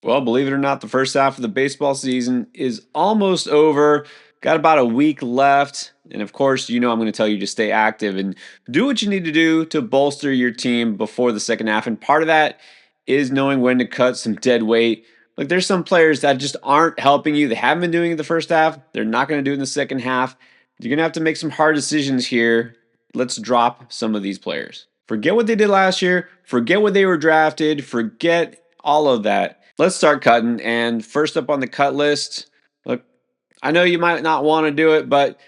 Well, believe it or not, the first half of the baseball season is almost over. Got about a week left. And of course, I'm going to tell you to stay active and do what you need to do to bolster your team before the second half. And part of that is knowing when to cut some dead weight. Like, there's some players that just aren't helping you. They haven't been doing it the first half. They're not going to do it in the second half. You're going to have to make some hard decisions here. Let's drop some of these players. Forget what they did last year. Forget what they were drafted. Forget all of that. Let's start cutting. And first up on the cut list, look, I know you might not want to do it, but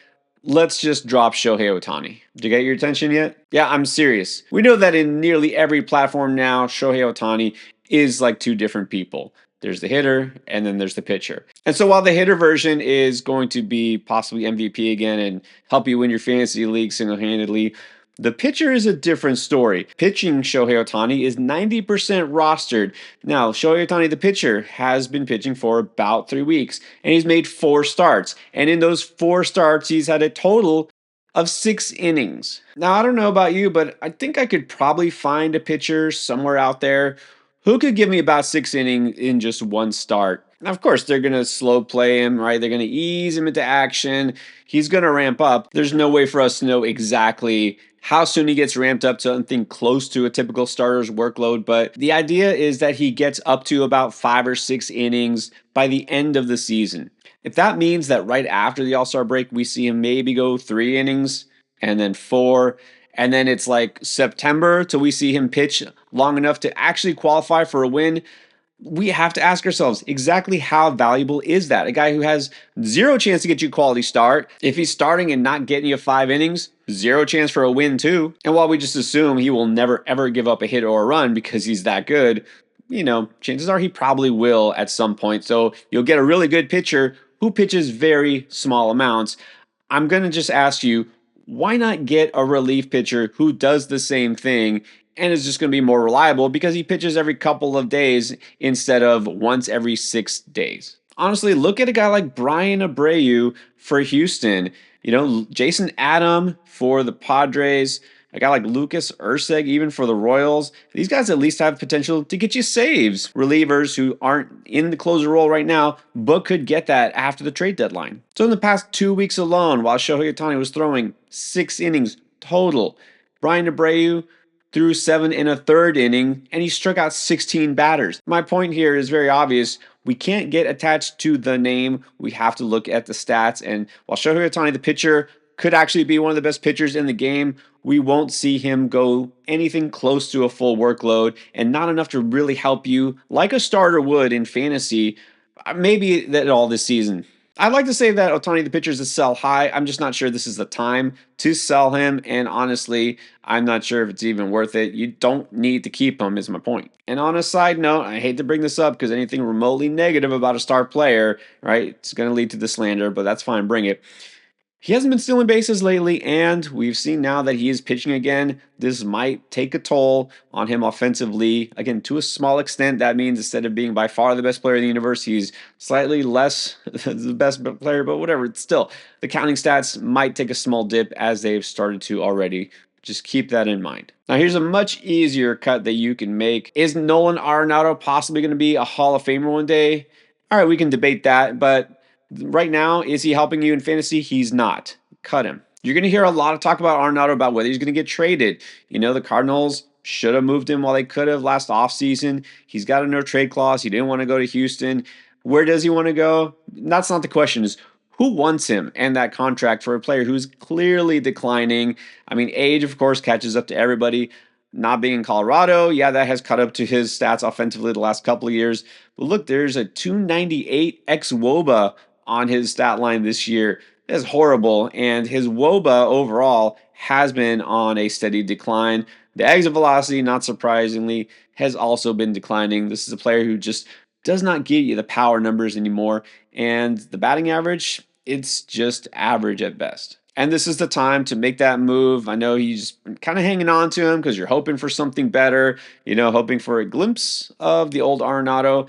let's just drop Shohei Ohtani. Did you get your attention yet? Yeah, I'm serious. We know that in nearly every platform now, Shohei Ohtani is like two different people. There's the hitter, and then there's the pitcher. And so while the hitter version is going to be possibly MVP again and help you win your fantasy league single-handedly, the pitcher is a different story. Pitching Shohei Ohtani is 90% rostered. Now, Shohei Ohtani, the pitcher, has been pitching for about 3 weeks, and he's made 4 starts. And in those 4 starts, he's had a total of 6 innings. Now, I don't know about you, but I think I could probably find a pitcher somewhere out there who could give me about 6 innings in just one start. Now, of course, they're going to slow play him, right? They're going to ease him into action. He's going to ramp up. There's no way for us to know exactly how soon he gets ramped up to something close to a typical starter's workload. But the idea is that he gets up to about 5 or 6 innings by the end of the season. If that means that right after the All-Star break, we see him maybe go 3 innings and then 4, and then it's like September till we see him pitch long enough to actually qualify for a win, we have to ask ourselves exactly how valuable is that? A guy who has 0 chance to get you a quality start. If he's starting and not getting you 5 innings, 0 chance for a win too. And while we just assume he will never ever give up a hit or a run because he's that good, chances are he probably will at some point. So you'll get a really good pitcher who pitches very small amounts. I'm going to just ask you, why not get a relief pitcher who does the same thing and is just going to be more reliable because he pitches every couple of days instead of once every 6 days? Honestly, look at a guy like Brian Abreu for Houston, Jason Adam for the Padres, a guy like Lucas Urseg even for the Royals. These guys at least have potential to get you saves. Relievers who aren't in the closer role right now, but could get that after the trade deadline. So in the past 2 weeks alone, while Shohei Ohtani was throwing 6 innings total, Brian Abreu threw 7 1/3 inning, and he struck out 16 batters. My point here is very obvious. We can't get attached to the name. We have to look at the stats. And while Shohei Ohtani, the pitcher, could actually be one of the best pitchers in the game, we won't see him go anything close to a full workload and not enough to really help you like a starter would in fantasy, maybe that all this season. I'd like to say that Ohtani the pitcher is a sell high. I'm just not sure this is the time to sell him. And honestly, I'm not sure if it's even worth it. You don't need to keep him, is my point. And on a side note, I hate to bring this up because anything remotely negative about a star player, right, it's going to lead to the slander, but that's fine, bring it. He hasn't been stealing bases lately, and we've seen now that he is pitching again. This might take a toll on him offensively. Again, to a small extent, that means instead of being by far the best player in the universe, he's slightly less the best player, but whatever. It's still, the counting stats might take a small dip as they've started to already. Just keep that in mind. Now, here's a much easier cut that you can make. Is Nolan Arenado possibly going to be a Hall of Famer one day? All right, we can debate that, but right now, is he helping you in fantasy? He's not. Cut him. You're going to hear a lot of talk about Arenado about whether he's going to get traded. The Cardinals should have moved him while they could have last offseason. He's got a no trade clause. He didn't want to go to Houston. Where does he want to go? That's not the question. Is who wants him and that contract for a player who's clearly declining? I mean, age, of course, catches up to everybody. Not being in Colorado, yeah, that has caught up to his stats offensively the last couple of years. But look, there's a 298 xWOBA on his stat line this year. That's horrible. And his WOBA overall has been on a steady decline. The exit velocity, not surprisingly, has also been declining. This is a player who just does not give you the power numbers anymore. And the batting average, it's just average at best. And this is the time to make that move. I know he's kind of hanging on to him because you're hoping for something better, hoping for a glimpse of the old Arenado.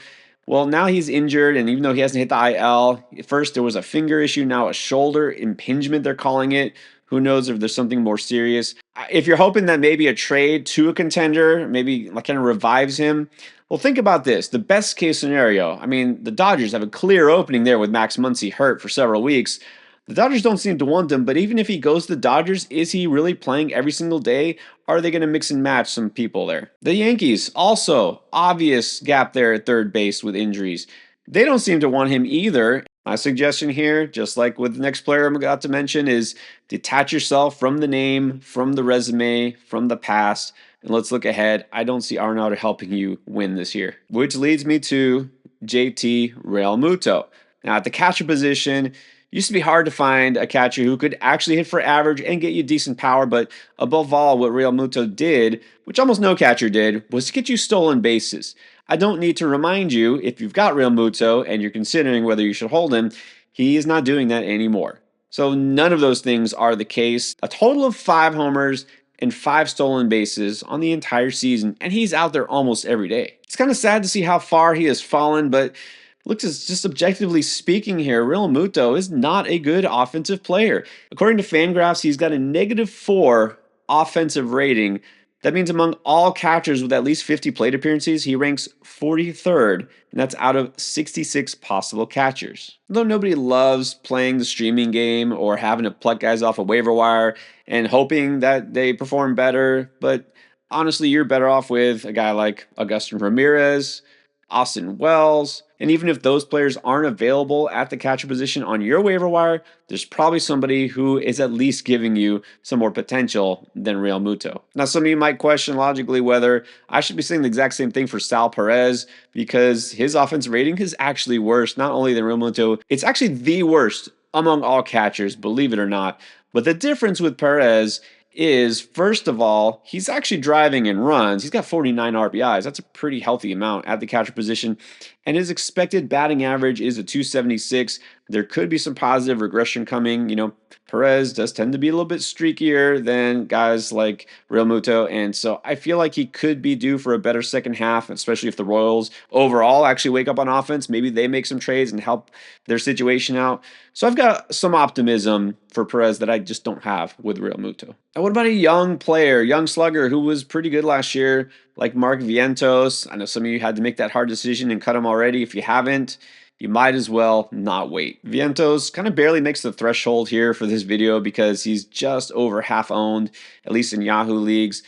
Well, now he's injured, and even though he hasn't hit the IL, first there was a finger issue, now a shoulder impingement, they're calling it. Who knows if there's something more serious? If you're hoping that maybe a trade to a contender maybe like kind of revives him, well, think about this. The best case scenario. I mean, the Dodgers have a clear opening there with Max Muncy hurt for several weeks. The Dodgers don't seem to want him, but even if he goes to the Dodgers, is he really playing every single day? Are they going to mix and match some people there? The Yankees, also obvious gap there at third base with injuries. They don't seem to want him either. My suggestion here, just like with the next player I'm about to mention, is detach yourself from the name, from the resume, from the past, and let's look ahead. I don't see Arenado helping you win this year, which leads me to JT Realmuto. Now, at the catcher position, used to be hard to find a catcher who could actually hit for average and get you decent power, but above all, what Realmuto did, which almost no catcher did, was to get you stolen bases. I don't need to remind you, if you've got Realmuto and you're considering whether you should hold him, he is not doing that anymore. So none of those things are the case. A total of 5 homers and 5 stolen bases on the entire season, and he's out there almost every day. It's kind of sad to see how far he has fallen, but looks as just objectively speaking here, Real Muto is not a good offensive player. According to Fangraphs, he's got a -4 offensive rating. That means among all catchers with at least 50 plate appearances, he ranks 43rd, and that's out of 66 possible catchers. Though nobody loves playing the streaming game or having to pluck guys off a waiver wire and hoping that they perform better, but honestly, you're better off with a guy like Augustin Ramirez, Austin Wells, and even if those players aren't available at the catcher position on your waiver wire, there's probably somebody who is at least giving you some more potential than Real Muto. Now, some of you might question logically whether I should be saying the exact same thing for Sal Perez because his offensive rating is actually worse, not only than Real Muto, it's actually the worst among all catchers, believe it or not. But the difference with Perez is, first of all, he's actually driving in runs. He's got 49 RBIs. That's a pretty healthy amount at the catcher position. And his expected batting average is a 276. There could be some positive regression coming. You know, Perez does tend to be a little bit streakier than guys like Real Muto. And so I feel like he could be due for a better second half, especially if the Royals overall actually wake up on offense. Maybe they make some trades and help their situation out. So I've got some optimism for Perez that I just don't have with Real Muto. And what about a young player, young slugger who was pretty good last year, like Mark Vientos? I know some of you had to make that hard decision and cut him already. If you haven't, you might as well not wait. Vientos kind of barely makes the threshold here for this video because he's just over half owned, at least in Yahoo leagues.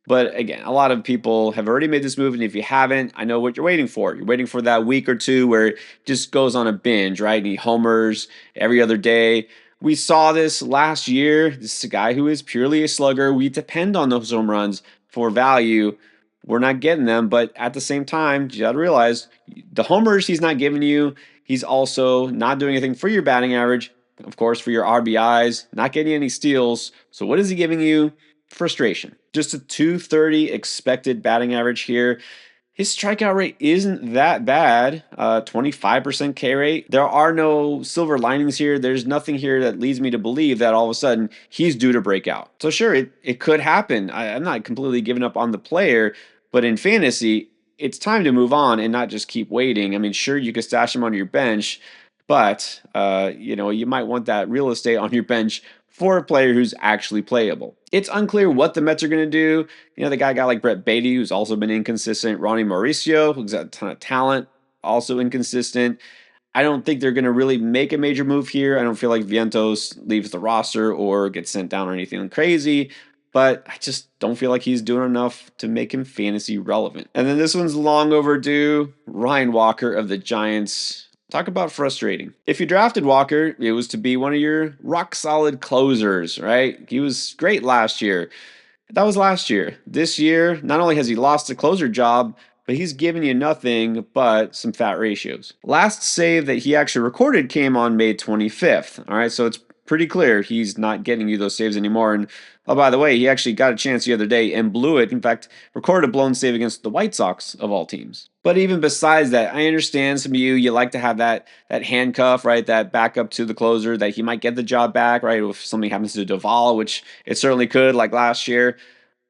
But again, a lot of people have already made this move, and if you haven't, I know what you're waiting for. You're waiting for that week or two where it just goes on a binge, right? And he homers every other day. We saw this last year. This is a guy who is purely a slugger. We depend on those home runs for value. We're not getting them, but at the same time, you got to realize the homers he's not giving you, he's also not doing anything for your batting average, of course, for your RBIs, not getting any steals. So what is he giving you? Frustration. Just a 230 expected batting average here. His strikeout rate isn't that bad, 25% K rate. There are no silver linings here. There's nothing here that leads me to believe that all of a sudden he's due to break out. So sure, it could happen. I'm not completely giving up on the player, but in fantasy, it's time to move on and not just keep waiting. I mean, sure, you could stash him on your bench, but you might want that real estate on your bench for a player who's actually playable. It's unclear what the Mets are going to do. You know, the guy like Brett Beatty, who's also been inconsistent. Ronnie Mauricio, who's got a ton of talent, also inconsistent. I don't think they're going to really make a major move here. I don't feel like Vientos leaves the roster or gets sent down or anything crazy, but I just don't feel like he's doing enough to make him fantasy relevant. And then this one's long overdue. Ryan Walker of the Giants. Talk about frustrating. If you drafted Walker, it was to be one of your rock solid closers, right? He was great last year. That was last year. This year, not only has he lost the closer job, but he's given you nothing but some fat ratios. Last save that he actually recorded came on May 25th. All right, so it's pretty clear he's not getting you those saves anymore. And oh, by the way, he actually got a chance the other day and blew it. In fact, recorded a blown save against the White Sox of all teams. But even besides that, I understand some of you like to have that handcuff, right? That backup to the closer that he might get the job back, right? If something happens to Duvall, which it certainly could, like last year.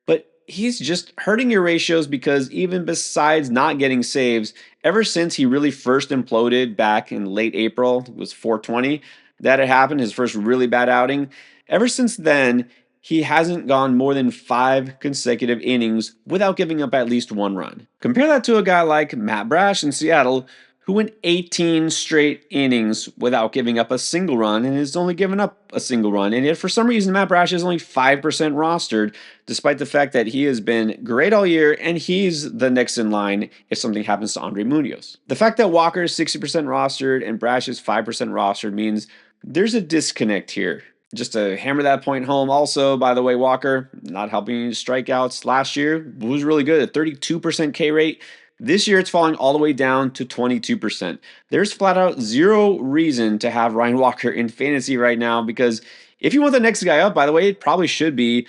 But he's just hurting your ratios because even besides not getting saves, ever since he really first imploded back in late April, it was 420, that had happened, his first really bad outing. Ever since then, he hasn't gone more than 5 consecutive innings without giving up at least 1 run. Compare that to a guy like Matt Brash in Seattle, who went 18 straight innings without giving up a single run and has only given up a single run. And yet, for some reason, Matt Brash is only 5% rostered, despite the fact that he has been great all year and he's the next in line if something happens to Andre Munoz. The fact that Walker is 60% rostered and Brash is 5% rostered means there's a disconnect here. Just to hammer that point home, also, by the way, Walker not helping strikeouts last year was really good at 32% K rate. This year, it's falling all the way down to 22%. There's flat out zero reason to have Ryan Walker in fantasy right now because if you want the next guy up, by the way, it probably should be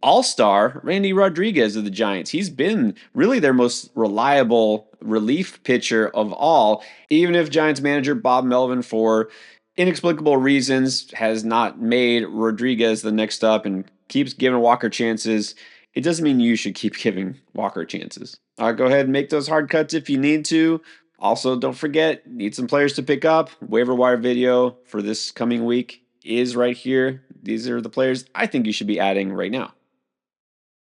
all-star Randy Rodriguez of the Giants. He's been really their most reliable relief pitcher of all, even if Giants manager Bob Melvin, for inexplicable reasons, has not made Rodriguez the next up and keeps giving Walker chances. It doesn't mean you should keep giving Walker chances. Go ahead and make those hard cuts if you need to. Also, don't forget, need some players to pick up. Waiver wire video for this coming week is right here. These are the players I think you should be adding right now.